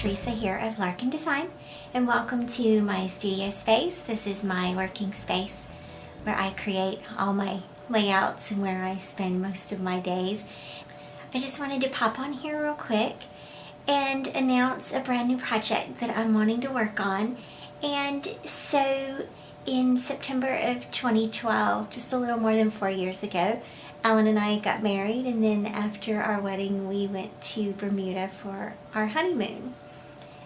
Theresa here of Larkin Design, and welcome to my studio space. This is my working space where I create all my layouts and where I spend most of my days. I just wanted to pop on here real quick and announce a brand new project that I'm wanting to work on. And so in September of 2012, just a little more than 4 years ago, Alan and I got married, and then after our wedding we went to Bermuda for our honeymoon.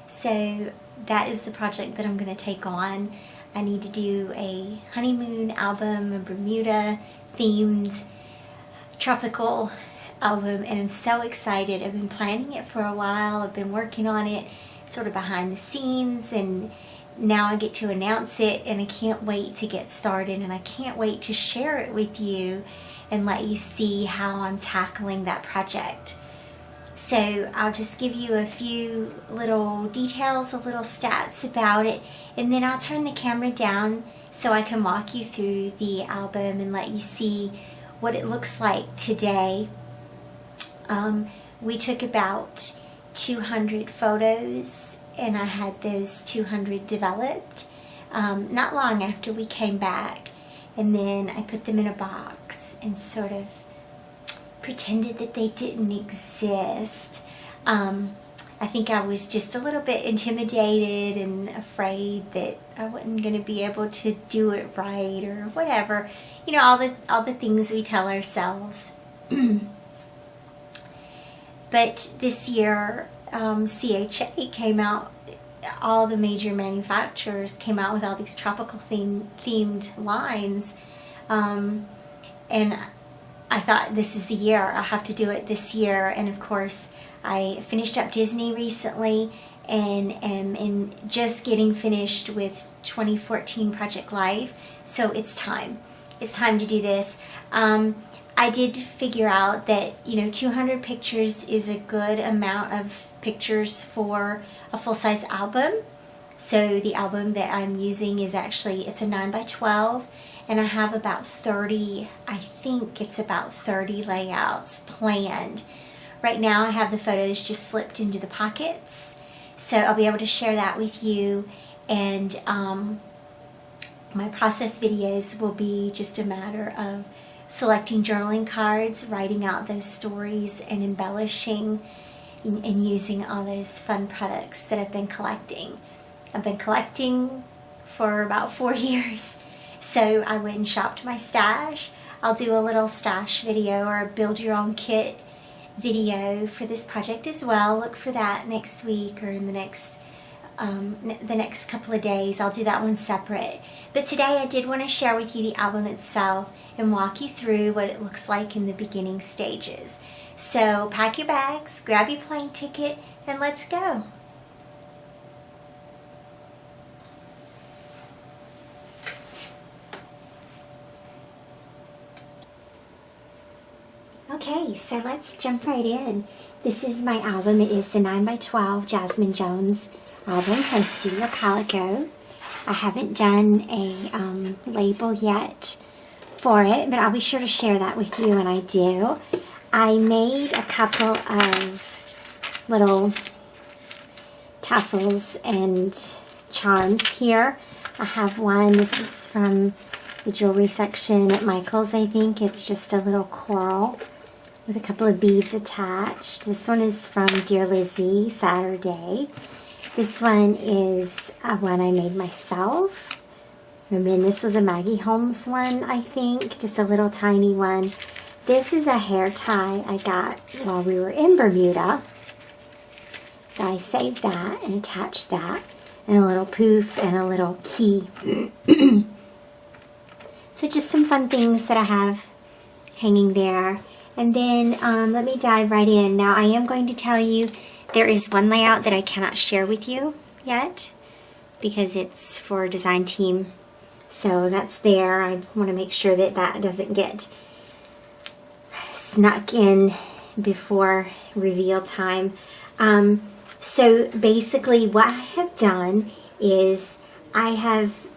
So that is the project that I'm going to take on. I need to do a honeymoon album, a Bermuda themed tropical album, and I'm so excited. I've been planning it for a while. I've been working on it sort of behind the scenes, and now I get to announce it, and I can't wait to get started, and I can't wait to share it with you and let you see how I'm tackling that project. So I'll just give you a few little details, a little stats about it, and then I'll turn the camera down so I can walk you through the album and let you see what it looks like today. We took about 200 photos, and I had those 200 developed not long after we came back. And then I put them in a box and sort of pretended that they didn't exist. I think I was just a little bit intimidated and afraid that I wasn't going to be able to do it right or whatever. You know, all the things we tell ourselves. But this year, CHA came out. All the major manufacturers came out with all these tropical themed lines, and I thought, this is the year, I'll have to do it this year. And of course I finished up Disney recently and am just getting finished with 2014 Project Life, so it's time to do this. I did figure out that, you know, 200 pictures is a good amount of pictures for a full-size album. So the album that I'm using is actually, it's a 9x12, and I have about 30, I think it's about 30 layouts planned. Right now I have the photos just slipped into the pockets, so I'll be able to share that with you. And my process videos will be just a matter of selecting journaling cards, writing out those stories, and embellishing and using all those fun products that I've been collecting. I've been collecting for about 4 years. So I went and shopped my stash. I'll do a little stash video or a build your own kit video for this project as well. Look for that next week or in the next couple of days. I'll do that one separate. But today I did want to share with you the album itself and walk you through what it looks like in the beginning stages. So pack your bags, grab your plane ticket, and let's go. Okay, so let's jump right in. This is my album. It is the 9x12 Jasmine Jones album from Studio Calico. I haven't done a label yet for it, but I'll be sure to share that with you when I do. I made a couple of little tassels and charms here. I have one, this is from the jewelry section at Michael's, I think. It's just a little coral with a couple of beads attached. This one is from Dear Lizzie, Saturday. This one is one I made myself. And then this was a Maggie Holmes one, I think, just a little tiny one. This is a hair tie I got while we were in Bermuda. So I saved that and attached that, and a little poof and a little key. So just some fun things that I have hanging there. And then let me dive right in. Now I am going to tell you there is one layout that I cannot share with you yet because it's for a design team. So that's there. I want to make sure that that doesn't get snuck in before reveal time. So basically what I have done is I have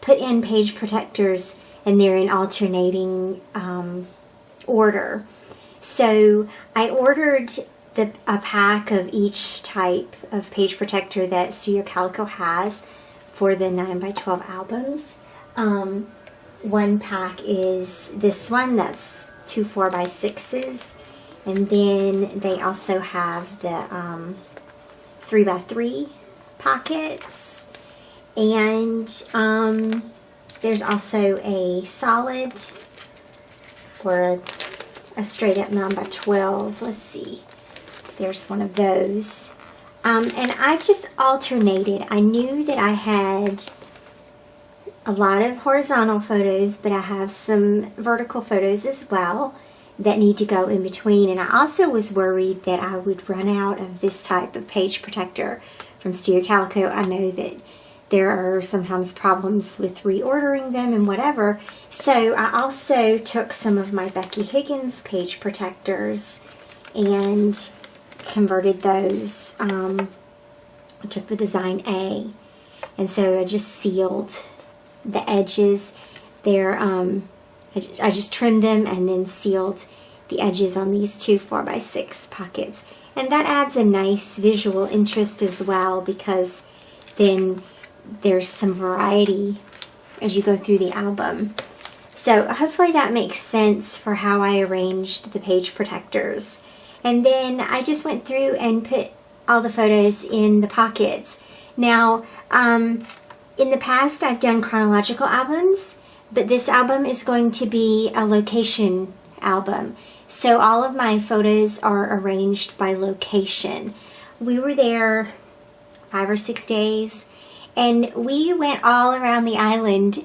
put in page protectors, and they're in alternating order. So I ordered a pack of each type of page protector that Studio Calico has for the 9x12 albums. One pack is this one, that's 2 4x6s, and then they also have the 3x3 pockets, and there's also a solid or a straight up 9x12. Let's see, there's one of those. And I've just alternated. I knew that I had a lot of horizontal photos, but I have some vertical photos as well that need to go in between. And I also was worried that I would run out of this type of page protector from Studio Calico. I know that there are sometimes problems with reordering them and whatever. So I also took some of my Becky Higgins page protectors and converted those. I took the design A, and so I just sealed the edges there. I just trimmed them and then sealed the edges on these 2 4x6 pockets, and that adds a nice visual interest as well, because then there's some variety as you go through the album. So hopefully that makes sense for how I arranged the page protectors. And then I just went through and put all the photos in the pockets. Now, in the past I've done chronological albums, but this album is going to be a location album. So all of my photos are arranged by location. We were there 5 or 6 days, and we went all around the island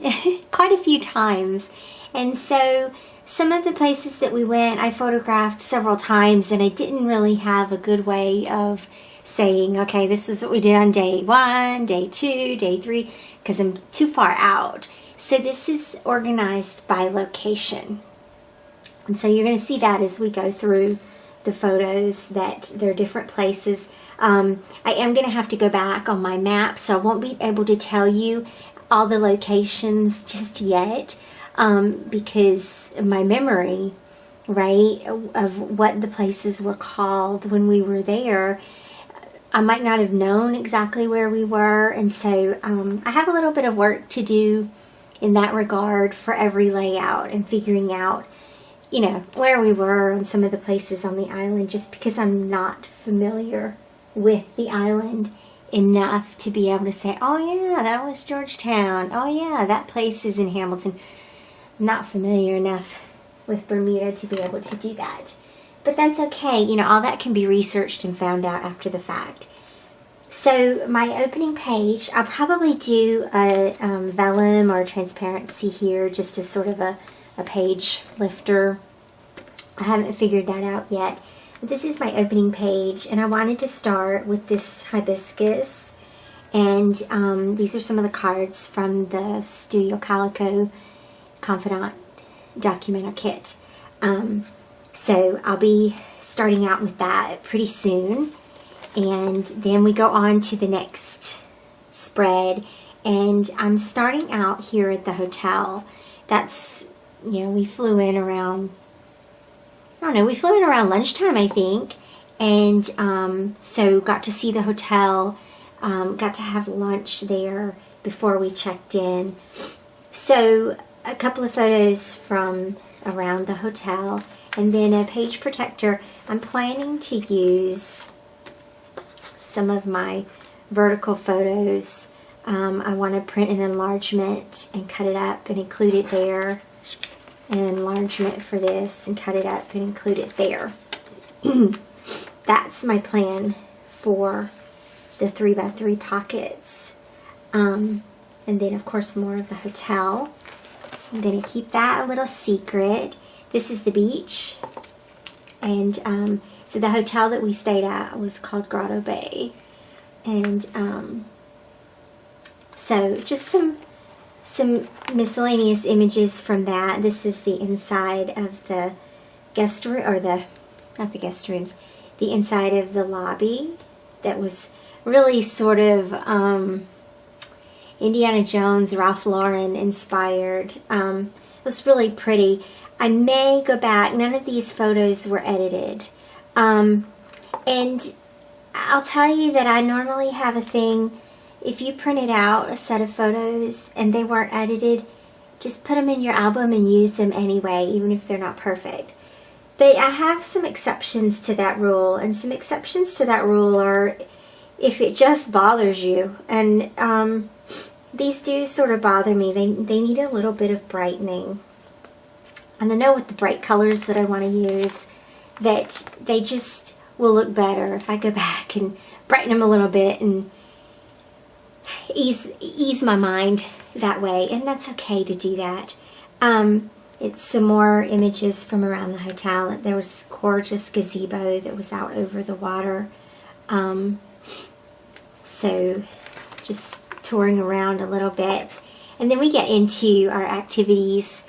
quite a few times. And so some of the places that we went, I photographed several times, and I didn't really have a good way of saying, okay, this is what we did on day 1, day 2, day 3, because I'm too far out. So this is organized by location. And so you're going to see that as we go through the photos, that they're different places. I am going to have to go back on my map, so I won't be able to tell you all the locations just yet, because my memory, right, of what the places were called when we were there, I might not have known exactly where we were. And so I have a little bit of work to do in that regard for every layout, and figuring out, you know, where we were and some of the places on the island, just because I'm not familiar with the island enough to be able to say, oh yeah, that was Georgetown. Oh yeah, that place is in Hamilton. I'm not familiar enough with Bermuda to be able to do that. But that's okay. You know, all that can be researched and found out after the fact. So my opening page, I'll probably do a vellum or transparency here, just as sort of a page lifter. I haven't figured that out yet. But this is my opening page, and I wanted to start with this hibiscus. And these are some of the cards from the Studio Calico Confidant Documenter Kit. So I'll be starting out with that pretty soon. And then we go on to the next spread. And I'm starting out here at the hotel. That's, you know, we flew in around, I don't know, we flew in around lunchtime, I think. And so got to see the hotel, got to have lunch there before we checked in. So a couple of photos from around the hotel, and then a page protector. I'm planning to use some of my vertical photos. I want to print an enlargement and cut it up and include it there. An enlargement for this and cut it up and include it there. That's my plan for the 3x3 pockets. And then of course more of the hotel. I'm going to keep that a little secret. This is the beach. And so the hotel that we stayed at was called Grotto Bay. And so just some miscellaneous images from that. This is the inside of the guest room, or not the guest rooms, the inside of the lobby that was really sort of Indiana Jones, Ralph Lauren inspired. It was really pretty. I may go back. None of these photos were edited. And I'll tell you that I normally have a thing, if you printed out a set of photos and they weren't edited, just put them in your album and use them anyway, even if they're not perfect. But I have some exceptions to that rule, and some exceptions to that rule are if it just bothers you. And these do sort of bother me. They need a little bit of brightening. And I know with the bright colors that I want to use, that they just will look better if I go back and brighten them a little bit and ease my mind that way. And that's okay to do that. It's some more images from around the hotel. There was this gorgeous gazebo that was out over the water. So just touring around a little bit. And then we get into our activities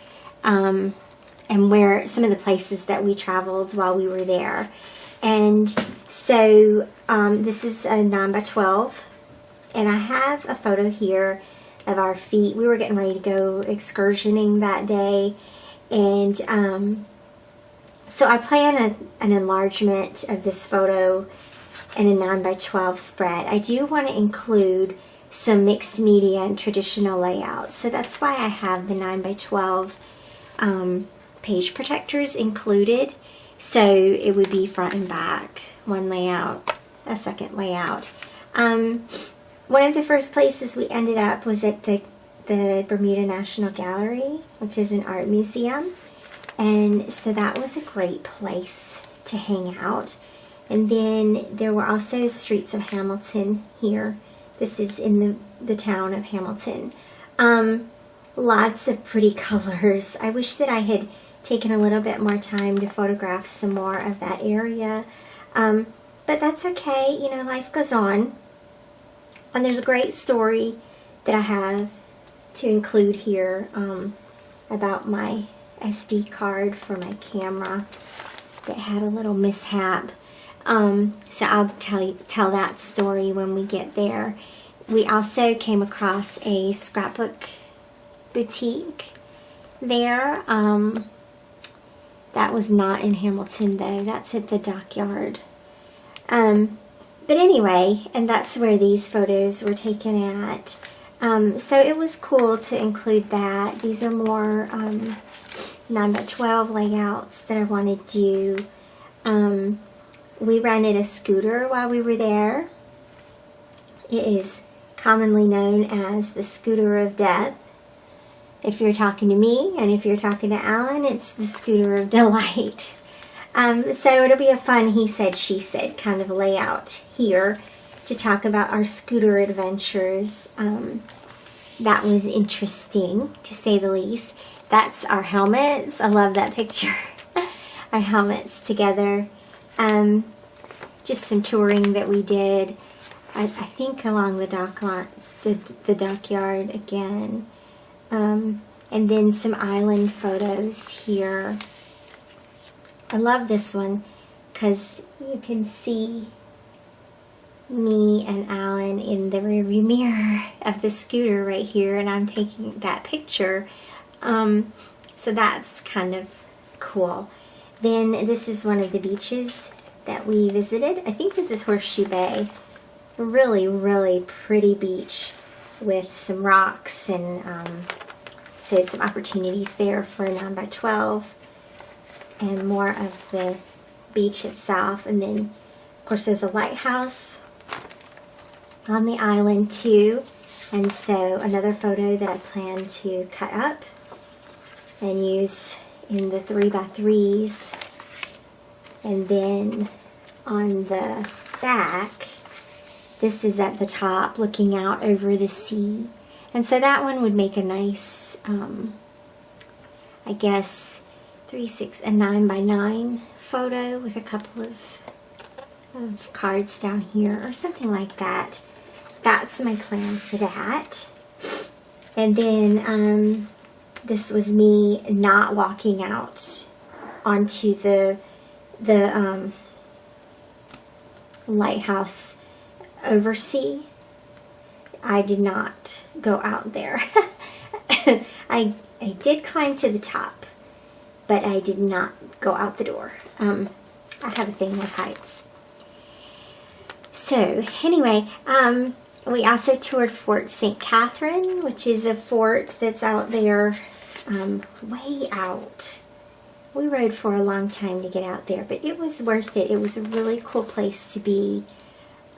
and where some of the places that we traveled while we were there. And so this is a 9x12. And I have a photo here of our feet. We were getting ready to go excursioning that day. And so I plan an enlargement of this photo in a 9x12 spread. I do want to include some mixed media and traditional layouts. So that's why I have the 9x12 page protectors included. So it would be front and back, one layout, a second layout. One of the first places we ended up was at the Bermuda National Gallery, which is an art museum. And so that was a great place to hang out. And then there were also streets of Hamilton here. This is in the town of Hamilton. Lots of pretty colors. I wish that I had taken a little bit more time to photograph some more of that area. But that's okay. You know, life goes on. And there's a great story that I have to include here about my SD card for my camera that had a little mishap. So I'll tell that story when we get there. We also came across a scrapbook boutique there. That was not in Hamilton though. That's at the dockyard. But anyway, and that's where these photos were taken at. So it was cool to include that. These are more 9x12 layouts that I want to do. We rented a scooter while we were there. It is commonly known as the scooter of death. If you're talking to me, and if you're talking to Alan, it's the scooter of delight. So it'll be a fun he said, she said kind of layout here to talk about our scooter adventures. That was interesting, to say the least. That's our helmets. I love that picture. Our helmets together. Just some touring that we did. I think along the the dockyard again. And then some island photos here. I love this one because you can see me and Alan in the rearview mirror of the scooter right here, and I'm taking that picture. So that's kind of cool. Then this is one of the beaches that we visited. I think this is Horseshoe Bay. A really, really pretty beach with some rocks and so some opportunities there for a 9x12 and more of the beach itself. And then of course there's a lighthouse on the island too, and so another photo that I plan to cut up and use in the 3x3s. And then on the back, this is at the top looking out over the sea, and so that one would make a nice I guess a 9x9 photo with a couple of cards down here or something like that. That's my plan for that. And then this was me not walking out onto the lighthouse oversea. I did not go out there. I did climb to the top, but I did not go out the door. I have a thing with heights. So anyway, we also toured Fort St. Catherine, which is a fort that's out there, way out. We rode for a long time to get out there, but it was worth it. It was a really cool place to be.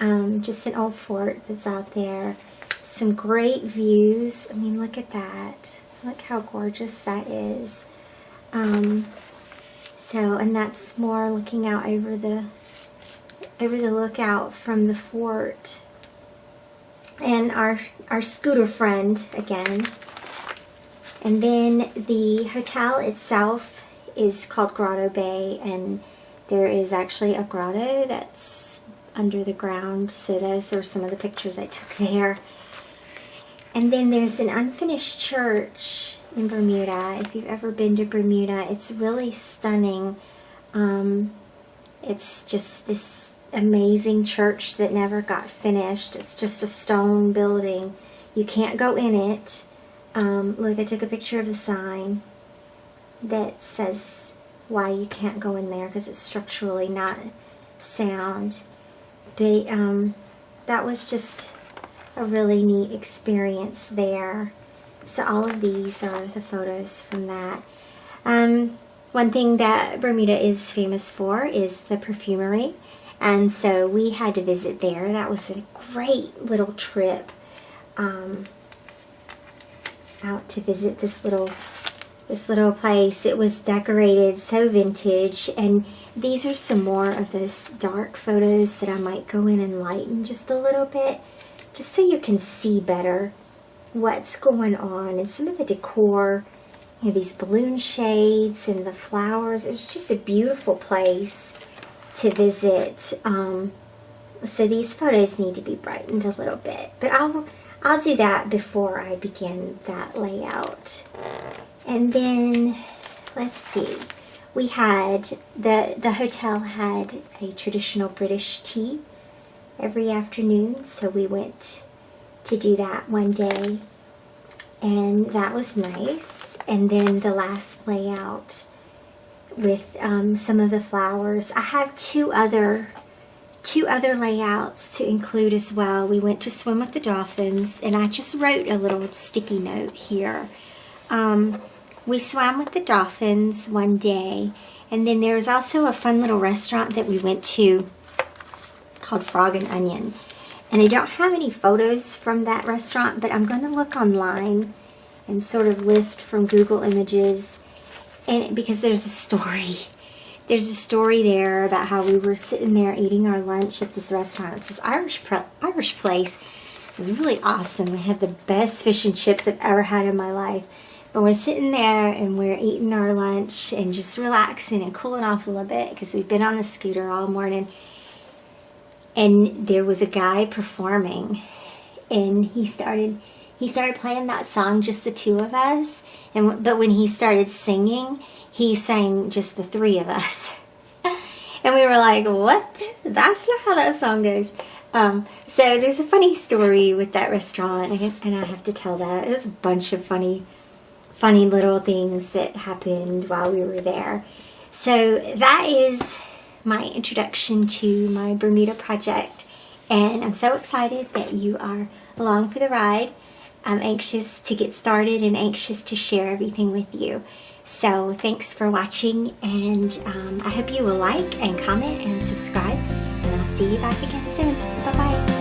Just an old fort that's out there. Some great views. I mean, look at that. Look how gorgeous that is. And that's more looking out over the lookout from the fort. And our scooter friend again. And then the hotel itself is called Grotto Bay, and there is actually a grotto that's under the ground. So those are some of the pictures I took there. And then there's an unfinished church in Bermuda. If you've ever been to Bermuda, it's really stunning. It's just this amazing church that never got finished. It's just a stone building. You can't go in it. Look, I took a picture of the sign that says why you can't go in there, because it's structurally not sound. But that was just a really neat experience there. So all of these are the photos from that. One thing that Bermuda is famous for is the perfumery, and so we had to visit there. That was a great little trip out to visit this little place. It was decorated so vintage, and these are some more of those dark photos that I might go in and lighten just a little bit, just so you can see better what's going on, and some of the decor, you know, these balloon shades and the flowers. It was just a beautiful place to visit. So these photos need to be brightened a little bit, but I'll do that before I begin that layout. And then, let's see, we had, the hotel had a traditional British tea every afternoon, so we went to do that one day, and that was nice. And then the last layout with some of the flowers. I have two other layouts to include as well. We went to swim with the dolphins, and I just wrote a little sticky note here. We swam with the dolphins one day, and then there was also a fun little restaurant that we went to called Frog and Onion. And I don't have any photos from that restaurant, but I'm going to look online and sort of lift from Google Images, and because there's a story. There's a story there about how we were sitting there eating our lunch at this restaurant. It's this Irish place. It was really awesome. We had the best fish and chips I've ever had in my life. But we're sitting there and we're eating our lunch and just relaxing and cooling off a little bit because we've been on the scooter all morning. And there was a guy performing, and he started playing that song, just the two of us. But when he started singing, he sang just the three of us. And we were like, what? That's not how that song goes. So there's a funny story with that restaurant, and I have to tell that. It was a bunch of funny little things that happened while we were there. So that is my introduction to my Bermuda project, and I'm so excited that you are along for the ride. I'm anxious to get started and anxious to share everything with you. So thanks for watching, and I hope you will like and comment and subscribe, and I'll see you back again soon. Bye-bye.